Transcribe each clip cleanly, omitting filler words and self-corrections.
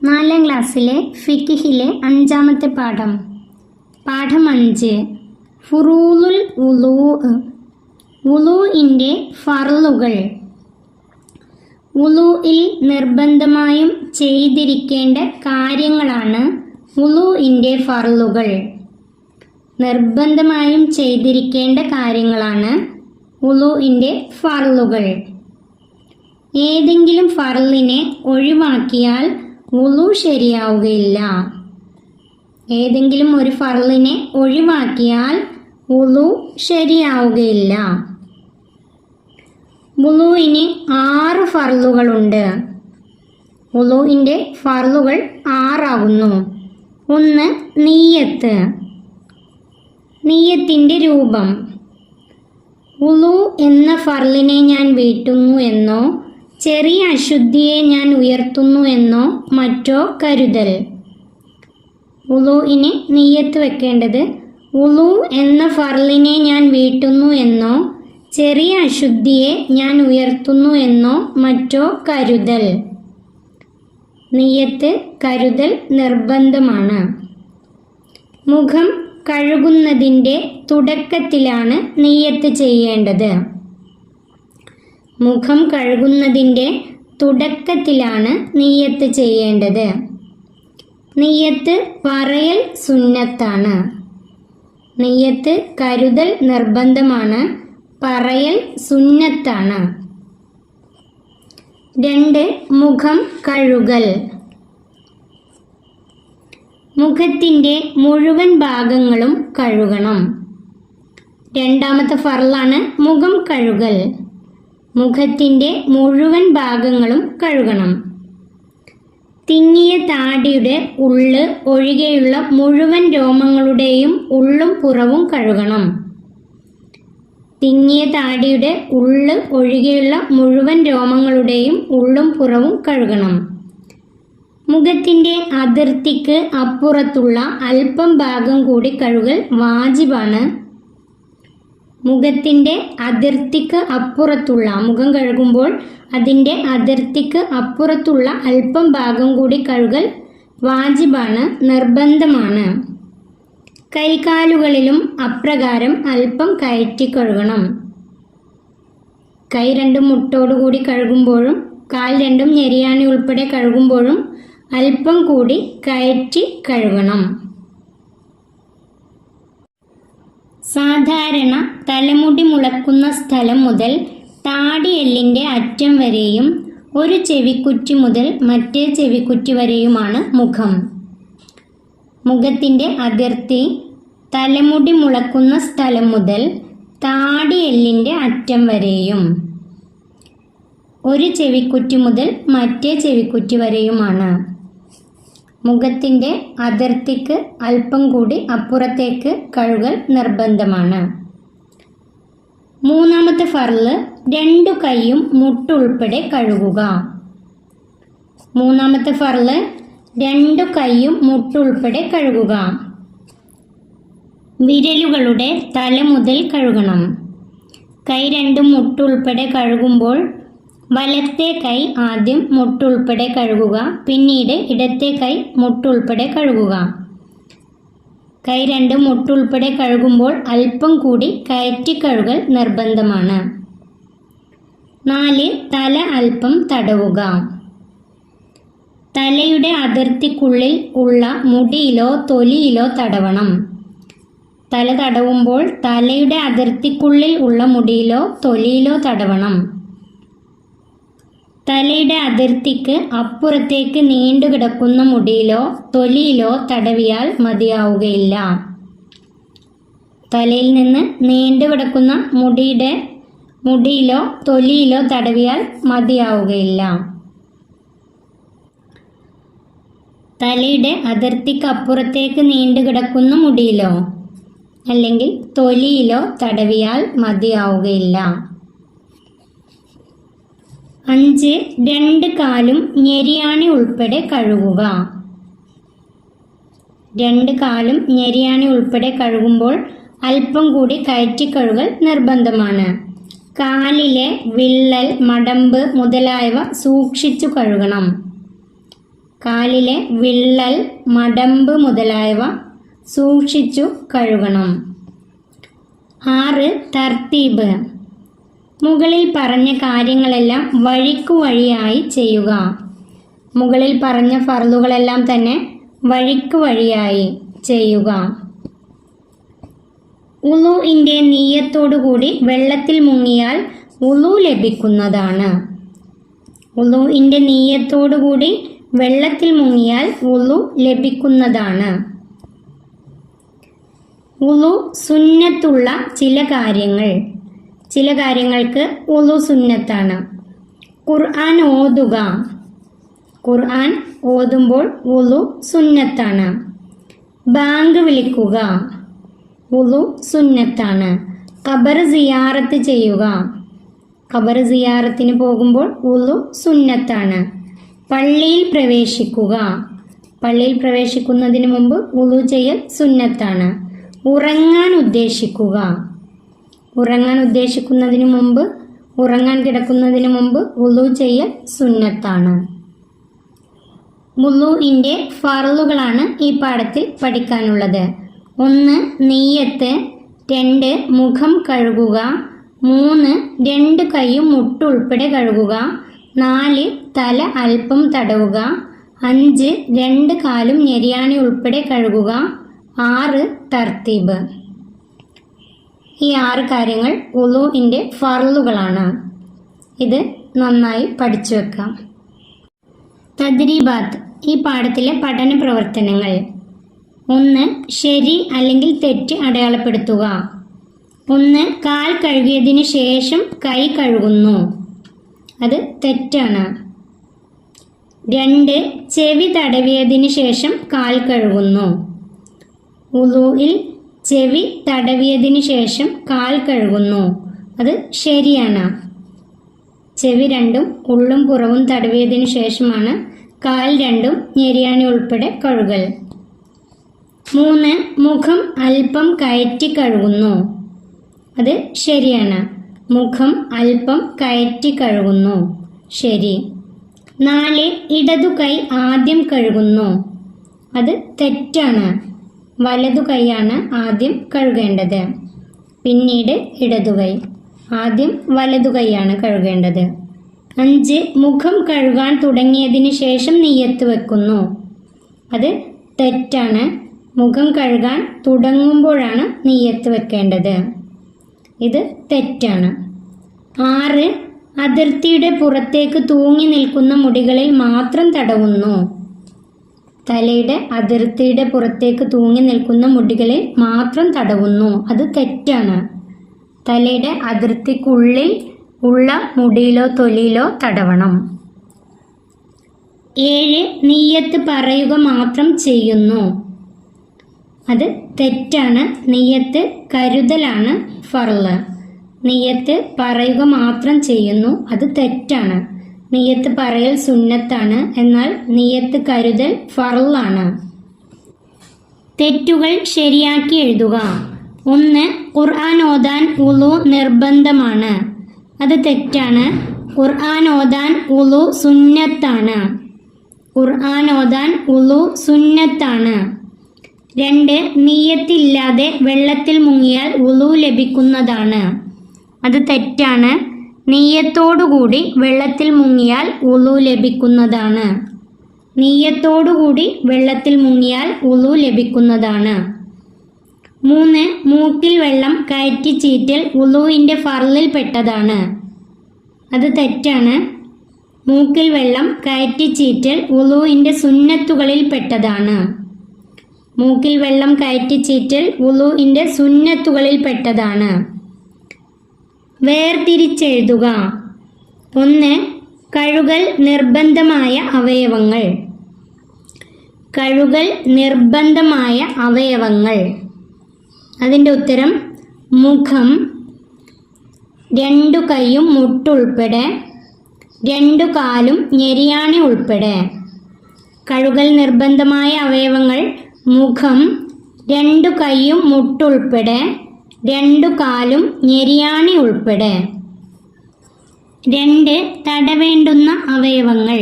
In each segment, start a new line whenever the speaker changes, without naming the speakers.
4ാം ക്ലാസ്സിലെ ഫിഖിലെ 5ാമത്തെ പാഠം. പാഠം 5. ഫുറൂലുൽ വുളൂ. വുളൂഇൻ്റെ ഫർളുകൾ. വുളൂഇൽ നിർബന്ധമായും ചെയ്തിരിക്കേണ്ട കാര്യങ്ങളാണ് വുളൂഇൻ്റെ ഫർളുകൾ. നിർബന്ധമായും ചെയ്തിരിക്കേണ്ട കാര്യങ്ങളാണ് വുളൂഇൻ്റെ ഫർളുകൾ. ഏതെങ്കിലും ഫർളിനെ ഒഴിവാക്കിയാൽ വുളു ശരിയാവുകയില്ല. ഏതെങ്കിലും ഒരു ഫർളിനെ ഒഴിവാക്കിയാൽ വുളു ശരിയാവുകയില്ല. വുളുവിന് 6 ഫർളുകളുണ്ട്. വുളുവിൻ്റെ ഫർളുകൾ 6 ആകുന്നു. 1. നിയ്യത്ത്. നിയ്യത്തിൻ്റെ രൂപം. വുളു എന്ന ഫർളിനെ ഞാൻ വീട്ടുന്നു എന്നോ ചെറിയ അശുദ്ധിയെ ഞാൻ ഉയർത്തുന്നു എന്നോ മറ്റോ കരുതൽ. വുളുവിന് നിയ്യത്ത് വെക്കേണ്ടത് വുളു എന്ന ഫർളിനെ ഞാൻ വീട്ടുന്നു എന്നോ ചെറിയ അശുദ്ധിയെ ഞാൻ ഉയർത്തുന്നു എന്നോ മറ്റോ കരുതൽ. നിയ്യത്ത് കരുതൽ നിർബന്ധമാണ്. മുഖം കഴുകുന്നതിൻ്റെ തുടക്കത്തിലാണ് നിയ്യത്ത് ചെയ്യേണ്ടത്. മുഖം കഴുകുന്നതിൻ്റെ തുടക്കത്തിലാണ് നിയ്യത്ത് ചെയ്യേണ്ടത്. നിയ്യത്ത് പറയൽ സുന്നത്താണ്. നിയ്യത്ത് കരുതൽ നിർബന്ധമാണ്. പറയൽ സുന്നത്താണ്. 2. മുഖം കഴുകൽ. മുഖത്തിൻ്റെ മുഴുവൻ ഭാഗങ്ങളും കഴുകണം. 2ാമത്തെ ഫർളാണ് മുഖം കഴുകൽ. മുഖത്തിൻ്റെ മുഴുവൻ ഭാഗങ്ങളും കഴുകണം. തിങ്ങിയ താടിയുടെ ഉള്ള് ഒഴികെയുള്ള മുഴുവൻ രോമങ്ങളുടെയും ഉള്ളും പുറവും കഴുകണം. തിങ്ങിയ താടിയുടെ ഉള്ള് ഒഴികെയുള്ള മുഴുവൻ രോമങ്ങളുടെയും ഉള്ളും പുറവും കഴുകണം. മുഖത്തിൻ്റെ അതിർത്തിക്ക് അപ്പുറത്തുള്ള അല്പം ഭാഗം കൂടി കഴുകൽ വാജിബാണ്. മുഖത്തിൻ്റെ അതിർത്തിക്ക് അപ്പുറത്തുള്ള, മുഖം കഴുകുമ്പോൾ അതിൻ്റെ അതിർത്തിക്ക് അപ്പുറത്തുള്ള അല്പം ഭാഗം കൂടി കഴുകൽ വാജിബാണ്, നിർബന്ധമാണ്. കൈകാലുകളിലും അപ്രകാരം അല്പം കയറ്റി കഴുകണം. കൈ 2 മുട്ടോടുകൂടി കഴുകുമ്പോഴും കാൽ 2 ഞെരിയാണി ഉൾപ്പെടെ കഴുകുമ്പോഴും അല്പം കൂടി കയറ്റി കഴുകണം. സാധാരണ തലമുടി മുളക്കുന്ന സ്ഥലം മുതൽ താടിയെല്ലിൻ്റെ അറ്റം വരെയും ഒരു ചെവിക്കുറ്റി മുതൽ മറ്റേ ചെവിക്കുറ്റി വരെയുമാണ് മുഖം. മുഖത്തിൻ്റെ അതിർത്തി തലമുടി മുളക്കുന്ന സ്ഥലം മുതൽ താടിയെല്ലിൻ്റെ അറ്റം വരെയും ഒരു ചെവിക്കുറ്റി മുതൽ മറ്റേ ചെവിക്കുറ്റി വരെയുമാണ്. മുഖത്തിൻ്റെ അതിർത്തിക്ക് അല്പം കൂടി അപ്പുറത്തേക്ക് കഴുകൽ നിർബന്ധമാണ്. 3ാമത്തെ ഫർള് 2 കൈയും മുട്ടുൾപ്പെടെ കഴുകുക. 3ാമത്തെ ഫർള് 2 കൈയും മുട്ടുൾപ്പെടെ കഴുകുക. വിരലുകളുടെ തല മുതൽ കഴുകണം. കൈ 2 മുട്ടുൾപ്പെടെ കഴുകുമ്പോൾ വലത്തെ കൈ ആദ്യം മുട്ടുൾപ്പെടെ കഴുകുക, പിന്നീട് ഇടത്തെ കൈ മുട്ടുൾപ്പെടെ കഴുകുക. കൈ 2 മുട്ടുൾപ്പെടെ കഴുകുമ്പോൾ അല്പം കൂടി കയറ്റി കഴുകൽ നിർബന്ധമാണ്. 4. തല അല്പം തടവുക. തലയുടെ അതിർത്തിക്കുള്ളിൽ ഉള്ള മുടിയിലോ തൊലിയിലോ തടവണം. തല തടവുമ്പോൾ തലയുടെ അതിർത്തിക്കുള്ളിൽ ഉള്ള മുടിയിലോ തൊലിയിലോ തടവണം. തലയുടെ അതിർത്തിക്ക് അപ്പുറത്തേക്ക് നീണ്ടുകിടക്കുന്ന മുടിയിലോ തൊലിയിലോ തടവിയാൽ മതിയാവുകയില്ല. തലയിൽ നിന്ന് നീണ്ടുകിടക്കുന്ന മുടിയിലോ തൊലിയിലോ തടവിയാൽ മതിയാവുകയില്ല. തലയുടെ അതിർത്തിക്ക് അപ്പുറത്തേക്ക് നീണ്ടുകിടക്കുന്ന മുടിയിലോ അല്ലെങ്കിൽ തൊലിയിലോ തടവിയാൽ മതിയാവുകയില്ല. 5. 2 കാലും ഞെരിയാണി ഉൾപ്പെടെ കഴുകുക. 2 കാലും ഞെരിയാണി ഉൾപ്പെടെ കഴുകുമ്പോൾ അല്പം കൂടി കയറ്റി കഴുകൽ നിർബന്ധമാണ്. കാലിലെ വിള്ളൽ, മടമ്പ് മുതലായവ സൂക്ഷിച്ചു കഴുകണം. കാലിലെ വിള്ളൽ, മടമ്പ് മുതലായവ സൂക്ഷിച്ചു കഴുകണം. 6. തർത്തീബ്. മുകളിൽ പറഞ്ഞ കാര്യങ്ങളെല്ലാം വഴിക്കുവഴിയായി ചെയ്യുക. മുകളിൽ പറഞ്ഞ ഫർളുകളെല്ലാം തന്നെ വഴിക്കുവഴിയായി ചെയ്യുക. ഉളൂഇന്റെ നിയ്യത്തോടുകൂടി വെള്ളത്തിൽ മുങ്ങിയാൽ ഉളൂ ലഭിക്കുന്നതാണ്. ഉളൂഇന്റെ നിയ്യത്തോടുകൂടി വെള്ളത്തിൽ മുങ്ങിയാൽ ഉളൂ ലഭിക്കുന്നതാണ്. ഉളൂ സുന്നത്തുള്ള ചില കാര്യങ്ങൾ. ചില കാര്യങ്ങൾക്ക് ഉളൂ സുന്നത്താണ്. ഖുർആൻ ഓതുക. ഖുർആൻ ഓതുമ്പോൾ ഉളൂ സുന്നത്താണ്. ബാങ്ക് വിളിക്കുക. ഉളൂ സുന്നത്താണ്. ഖബർ സിയാറത്ത് ചെയ്യുക. ഖബർ സിയാറത്തിന് പോകുമ്പോൾ ഉളൂ സുന്നത്താണ്. പള്ളിയിൽ പ്രവേശിക്കുക. പള്ളിയിൽ പ്രവേശിക്കുന്നതിന് മുമ്പ് ഉളൂ ചെയ്യൽ സുന്നത്താണ്. ഉറങ്ങാൻ ഉദ്ദേശിക്കുക. ഉറങ്ങാൻ ഉദ്ദേശിക്കുന്നതിന് മുമ്പ്, ഉറങ്ങാൻ കിടക്കുന്നതിന് മുമ്പ് ഉളൂ ചെയ്യൽ സുന്നത്താണ്. വുളൂഇന്റെ ഫർളുകളാണ് ഈ പാഠത്തിൽ പഠിക്കാനുള്ളത്. 1. നിയ്യത്ത്. 2. മുഖം കഴുകുക. 3. 2 കൈയും മുട്ടുൾപ്പെടെ കഴുകുക. 4. തല അല്പം തടവുക. 5. 2 കാലും ഞെരിയാണി ഉൾപ്പെടെ കഴുകുക. 6. തർത്തീബ്. ഈ 6 കാര്യങ്ങൾ വുളൂഇന്റെ ഫർളുകളാണ്. ഇത് നന്നായി പഠിച്ചു വെക്കാം. തദ്രീബാത്ത്. ഈ പാഠത്തിലെ പഠന പ്രവർത്തനങ്ങൾ. 1. ശരി അല്ലെങ്കിൽ തെറ്റ് അടയാളപ്പെടുത്തുക. 1. കാൽ കഴുകിയതിന് ശേഷം കൈ കഴുകുന്നു. അത് തെറ്റാണ്. 2. ചെവി തടവിയതിന് ശേഷം കാൽ കഴുകുന്നു. വുളൂഇൽ ചെവി തടവിയതിന് ശേഷം കാൽ കഴുകുന്നു. അത് ശരിയാണ്. ചെവി രണ്ടും ഉള്ളും പുറവും തടവിയതിനു ശേഷമാണ് കാൽ രണ്ടും ഞെരിയാണി ഉൾപ്പെടെ കഴുകൽ. 3. മുഖം അല്പം കയറ്റി കഴുകുന്നു. അത് ശരിയാണ്. മുഖം അല്പം കയറ്റി കഴുകുന്നു. ശരി. 4. ഇടതു കൈ ആദ്യം കഴുകുന്നു. അത് തെറ്റാണ്. വലതു കൈയാണ് ആദ്യം കഴുകേണ്ടത്, പിന്നീട് ഇടതുകൈ. ആദ്യം വലതു കൈയാണ് കഴുകേണ്ടത്. 5. മുഖം കഴുകാൻ തുടങ്ങിയതിന് ശേഷം നിയ്യത്ത് വെക്കുന്നു. അത് തെറ്റാണ്. മുഖം കഴുകാൻ തുടങ്ങുമ്പോഴാണ് നിയ്യത്ത് വെക്കേണ്ടത്. ഇത് തെറ്റാണ്. 6. അതിർത്തിയുടെ പുറത്തേക്ക് തൂങ്ങി നിൽക്കുന്ന മുടികളിൽ മാത്രം തടവുന്നു. തലയുടെ അതിർത്തിയുടെ പുറത്തേക്ക് തൂങ്ങി നിൽക്കുന്ന മുടികളിൽ മാത്രം തടവുന്നു. അത് തെറ്റാണ്. തലയുടെ അതിർത്തിക്കുള്ളിൽ ഉള്ള മുടിയിലോ തൊലിയിലോ തടവണം. 7. നിയ്യത്ത് പറയുക മാത്രം ചെയ്യുന്നു. അത് തെറ്റാണ്. നിയ്യത്ത് കരുതലാണ് ഫർള്. നിയ്യത്ത് പറയുക മാത്രം ചെയ്യുന്നു. അത് തെറ്റാണ്. നിയ്യത്ത് പറയൽ സുന്നത്താണ്, എന്നാൽ നിയ്യത്ത് കരുതൽ ഫർളാണ്. തെറ്റുകൾ ശരിയാക്കി എഴുതുക. 1. ഖുർആൻ ഓതാൻ ഉളു നിർബന്ധമാണ്. അത് തെറ്റാണ്. ഖുർആൻ ഓതാൻ ഉളു സുന്നത്താണ്. ഖുർആൻ ഓതാൻ ഉളു സുന്നത്താണ്. 2. നിയ്യത്തില്ലാതെ വെള്ളത്തിൽ മുങ്ങിയാൽ ഉളു ലഭിക്കുന്നതാണ്. അത് തെറ്റാണ്. നിയ്യത്തോടുകൂടി വെള്ളത്തിൽ മുങ്ങിയാൽ ഉളു ലഭിക്കുന്നതാണ്. നിയ്യത്തോടുകൂടി വെള്ളത്തിൽ മുങ്ങിയാൽ ഉളു ലഭിക്കുന്നതാണ്. 3. മൂക്കിൽ വെള്ളം കയറ്റി ചീറ്റൽ ഉളൂഇന്റെ ഫർളിൽ പെട്ടതാണ്. അത് തെറ്റാണ്. മൂക്കിൽ വെള്ളം കയറ്റി ചീറ്റൽ ഉളൂഇന്റെ സുന്നത്തുകളിൽ പെട്ടതാണ്. മൂക്കിൽ വെള്ളം കയറ്റി ചീറ്റൽ ഉളൂഇന്റെ സുന്നത്തുകളിൽ പെട്ടതാണ്. വേർതിരിച്ചെഴുതുക. 1. കഴുകൽ നിർബന്ധമായ അവയവങ്ങൾ. കഴുകൽ നിർബന്ധമായ അവയവങ്ങൾ. അതിൻ്റെ ഉത്തരം മുഖം, 2 കൈയും മുട്ടുൾപ്പെടെ, 2 കാലും ഞെരിയാണി ഉൾപ്പെടെ. കഴുകൽ നിർബന്ധമായ അവയവങ്ങൾ മുഖം, 2 കൈയും മുട്ടുൾപ്പെടെ, 2 കാലും ഞെരിയാണി ഉൾപ്പെടെ. 2. തടവേണ്ടുന്ന അവയവങ്ങൾ.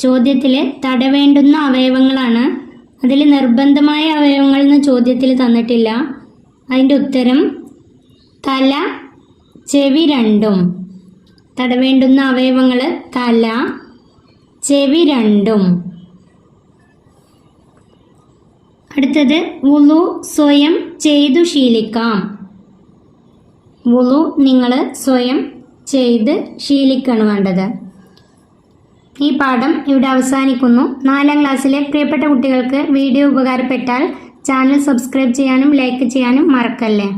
ചോദ്യത്തിൽ തടവേണ്ടുന്ന അവയവങ്ങളാണ്. അതിൽ നിർബന്ധമായ അവയവങ്ങൾ എന്ന് ചോദ്യത്തിൽ തന്നിട്ടില്ല. അതിൻ്റെ ഉത്തരം തല, ചെവി രണ്ടും. തടവേണ്ടുന്ന അവയവങ്ങൾ തല, ചെവി രണ്ടും. അടുത്തത് വുളു സ്വയം ചെയ്തു ശീലിക്കാം. വുളു നിങ്ങൾ സ്വയം ചെയ്ത് ശീലിക്കുകയാണ് വേണ്ടത്. ഈ പാഠം ഇവിടെ അവസാനിക്കുന്നു. 4ാം ക്ലാസ്സിലെ പ്രിയപ്പെട്ട കുട്ടികൾക്ക് വീഡിയോ ഉപകാരപ്പെട്ടാൽ ചാനൽ സബ്സ്ക്രൈബ് ചെയ്യാനും ലൈക്ക് ചെയ്യാനും മറക്കല്ലേ.